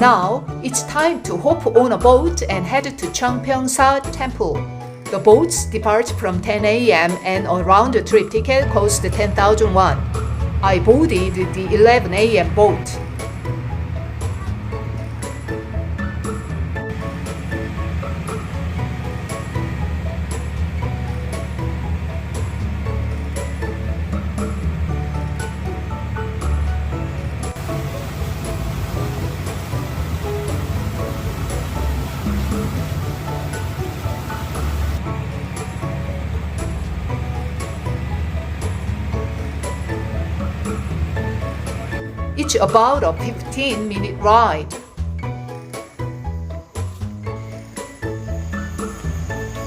Now, it's time to hop on a boat and head to Cheongpyeongsa Temple. The boats depart from 10 a.m. and a round trip ticket costs 10,000 won. I boarded the 11 a.m. boat. It's about a 15-minute ride.